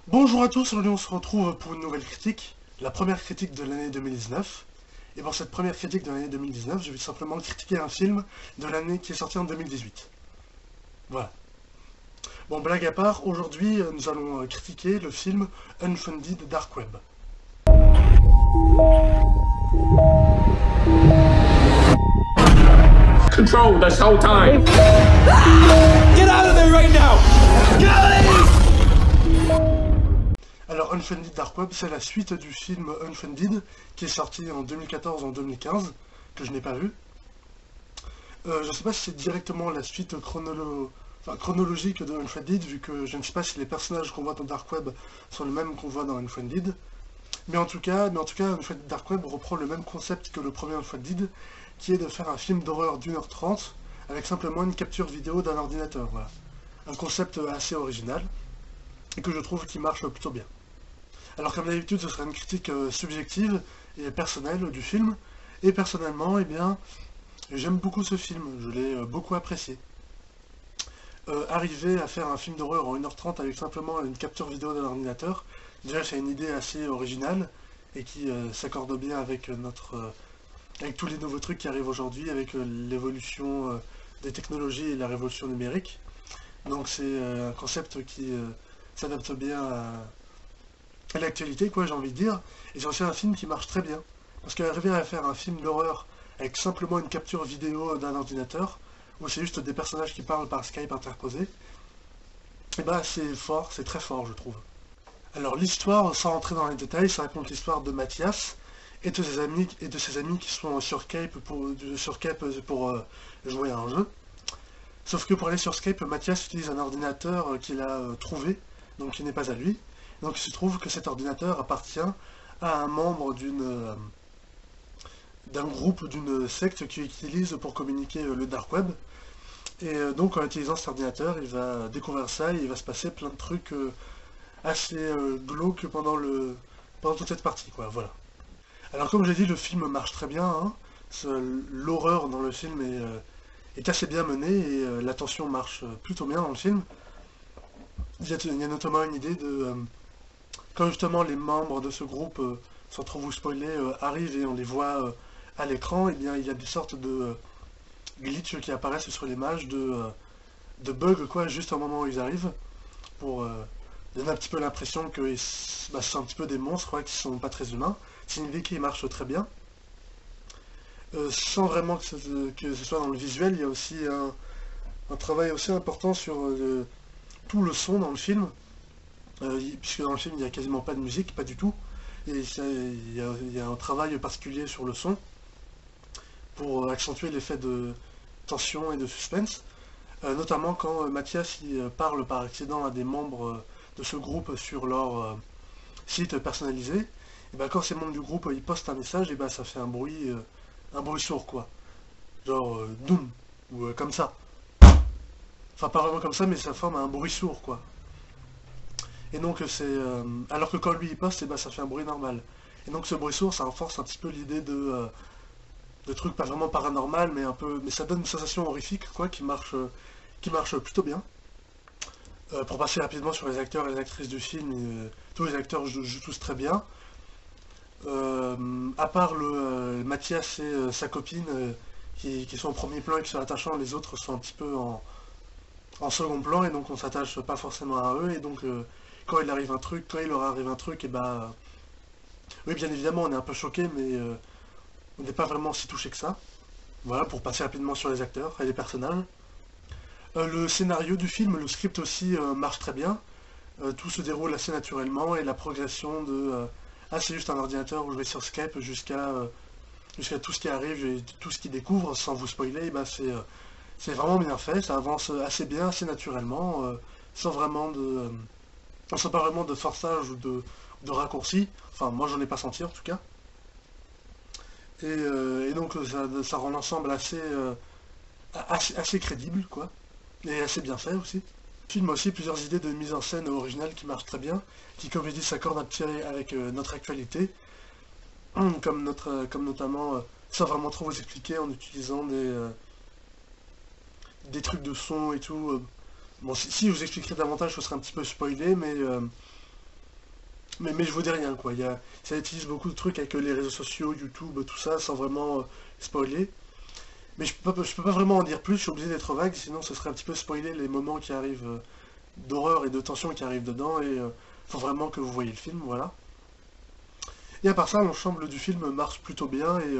Bonjour à tous, aujourd'hui on se retrouve pour une nouvelle critique, la première critique de l'année 2019. Et pour cette première critique de l'année 2019, je vais simplement critiquer un film de l'année qui est sorti en 2018. Voilà. Bon, blague à part, aujourd'hui nous allons critiquer le film Unfunded Dark Web. Control this whole time. Get out of there right now! Alors Unfunded Dark Web, c'est la suite du film Unfunded, qui est sorti en 2014 ou en 2015, que je n'ai pas vu. Je ne sais pas si c'est directement la suite chronologique de Unfriended, vu que je ne sais pas si les personnages qu'on voit dans Dark Web sont les mêmes qu'on voit dans Unfriended. Mais en tout cas, Unfriended Dark Web reprend le même concept que le premier Unfriended, qui est de faire un film d'horreur d'1h30 avec simplement une capture vidéo d'un ordinateur. Voilà. Un concept assez original et que je trouve qui marche plutôt bien. Alors comme d'habitude, ce sera une critique subjective et personnelle du film. Et personnellement, eh bien, j'aime beaucoup ce film, je l'ai beaucoup apprécié. Arriver à faire un film d'horreur en 1h30 avec simplement une capture vidéo d'un ordinateur, déjà c'est une idée assez originale et qui s'accorde bien avec avec tous les nouveaux trucs qui arrivent aujourd'hui, avec l'évolution des technologies et la révolution numérique. Donc c'est un concept qui s'adapte bien à l'actualité, quoi, j'ai envie de dire. Et c'est aussi un film qui marche très bien. Parce qu'arriver à faire un film d'horreur avec simplement une capture vidéo d'un ordinateur, où c'est juste des personnages qui parlent par Skype interposé, et bah c'est fort, c'est très fort je trouve. Alors l'histoire, sans rentrer dans les détails, ça raconte l'histoire de Mathias et de ses amis qui sont sur Skype pour jouer à un jeu. Sauf que pour aller sur Skype, Mathias utilise un ordinateur qu'il a trouvé, donc qui n'est pas à lui. Donc il se trouve que cet ordinateur appartient à un membre d'un groupe, d'une secte qui utilise pour communiquer le dark web. Et donc en utilisant cet ordinateur, il va découvrir ça et il va se passer plein de trucs assez glauques pendant toute cette partie, quoi, voilà. Alors comme j'ai dit, le film marche très bien, hein. L'horreur dans le film est assez bien menée et la tension marche plutôt bien dans le film. Il y a notamment une idée de... quand justement les membres de ce groupe, sans trop vous spoiler, arrivent et on les voit à l'écran, et bien il y a des sortes de glitch qui apparaissent sur l'image, de bugs quoi, juste au moment où ils arrivent, pour donner un petit peu l'impression que c'est un petit peu des monstres quoi, qui sont pas très humains. C'est une idée qui marche très bien. Sans vraiment que ce soit dans le visuel, il y a aussi un travail aussi important sur tout le son dans le film, puisque dans le film il n'y a quasiment pas de musique, pas du tout, et il y a un travail particulier sur le son, pour accentuer l'effet de tension et de suspense, notamment quand Mathias parle par accident à des membres de ce groupe sur leur site personnalisé, et ben quand ces membres du groupe ils postent un message, et ben ça fait un bruit sourd quoi, genre doum, ou comme ça. Enfin pas vraiment comme ça, mais ça forme un bruit sourd quoi. Et donc alors que quand lui il poste, et ben ça fait un bruit normal. Et donc ce bruit sourd, ça renforce un petit peu l'idée de trucs pas vraiment paranormal, mais ça donne une sensation horrifique, quoi, qui marche plutôt bien. Pour passer rapidement sur les acteurs et les actrices du film, tous les acteurs jouent tous très bien. À part Mathias et sa copine, qui sont au premier plan et qui sont attachants, les autres sont un petit peu en second plan, et donc on s'attache pas forcément à eux, et donc quand il leur arrive un truc, et bah... oui, bien évidemment, on est un peu choqué, mais... on n'est pas vraiment si touché que ça. Voilà, pour passer rapidement sur les acteurs et les personnages. Le scénario du film, le script aussi marche très bien. Tout se déroule assez naturellement et la progression de... ah, c'est juste un ordinateur où je vais sur Skype jusqu'à tout ce qui arrive et tout ce qu'il découvre, sans vous spoiler, bah, c'est vraiment bien fait. Ça avance assez bien, assez naturellement, sans vraiment sans pas vraiment de forçage ou de raccourci. Enfin, moi j'en ai pas senti en tout cas. Et donc ça rend l'ensemble assez crédible, quoi. Et assez bien fait aussi. Le film a aussi plusieurs idées de mise en scène originales qui marchent très bien, qui comme je dis s'accordent un petit avec notre actualité, comme notamment, sans vraiment trop vous expliquer, en utilisant des trucs de son et tout. Bon, si je vous expliquerai davantage, ce serait un petit peu spoilé, mais Mais je vous dis rien, quoi. Ça utilise beaucoup de trucs avec les réseaux sociaux, YouTube, tout ça, sans vraiment spoiler. Mais je peux pas vraiment en dire plus, je suis obligé d'être vague, sinon ce serait un petit peu spoiler les moments qui arrivent d'horreur et de tension qui arrivent dedans, et faut vraiment que vous voyez le film, voilà. Et à part ça, l'ensemble du film marche plutôt bien, et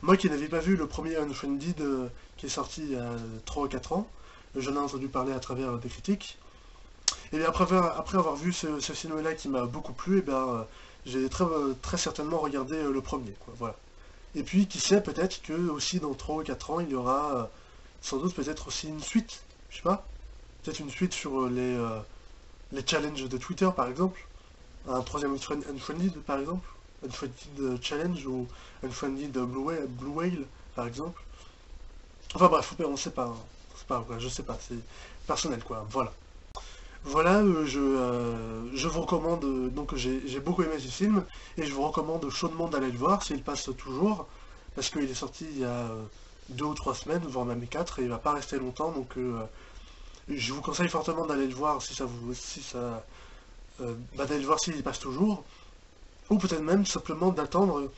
moi qui n'avais pas vu le premier Unfriended qui est sorti il y a 3 ou 4 ans, j'en ai entendu parler à travers des critiques, et bien après avoir vu ce film-là qui m'a beaucoup plu, et bien j'ai très certainement regardé le premier, quoi, voilà. Et puis, qui sait, peut-être que aussi dans 3 ou 4 ans, il y aura sans doute peut-être aussi une suite, je sais pas, peut-être une suite sur les challenges de Twitter, par exemple, un troisième Unfriended, par exemple, Unfriended Challenge ou Unfriended Blue Whale, par exemple. Enfin bref, on sait pas, hein. C'est pas quoi, je sais pas, c'est personnel, quoi, voilà. Voilà, je vous recommande, donc j'ai beaucoup aimé ce film, et je vous recommande chaudement d'aller le voir, s'il passe toujours, parce qu'il est sorti il y a 2 ou 3 semaines, voire même 4, et il va pas rester longtemps, donc je vous conseille fortement d'aller le voir d'aller le voir s'il passe toujours, ou peut-être même simplement d'attendre,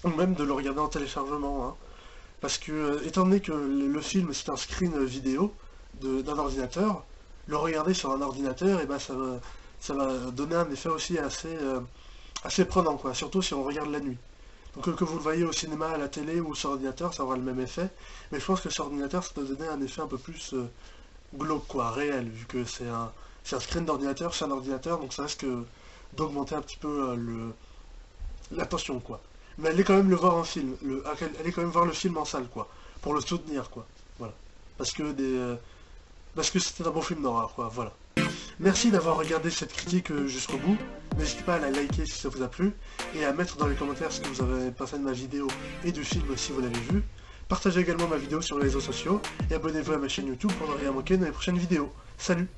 ou même de le regarder en téléchargement, hein. Parce que, étant donné que le film c'est un screen vidéo d'un ordinateur, le regarder sur un ordinateur, et ben ça va donner un effet aussi assez prenant, quoi, surtout si on regarde la nuit. Donc que vous le voyez au cinéma, à la télé ou sur ordinateur, ça aura le même effet, mais je pense que sur ordinateur, ça doit donner un effet un peu plus glauque, quoi, réel, vu que c'est un screen d'ordinateur, c'est un ordinateur, donc ça risque d'augmenter un petit peu l'attention, quoi. Mais allez quand même le voir en film, allez quand même voir le film en salle, quoi, pour le soutenir, quoi, voilà. Parce que c'était un bon film d'horreur, quoi, voilà. Merci d'avoir regardé cette critique jusqu'au bout. N'hésitez pas à la liker si ça vous a plu, et à mettre dans les commentaires ce que vous avez pensé de ma vidéo et du film si vous l'avez vu. Partagez également ma vidéo sur les réseaux sociaux, et abonnez-vous à ma chaîne YouTube pour ne rien manquer dans les prochaines vidéos. Salut!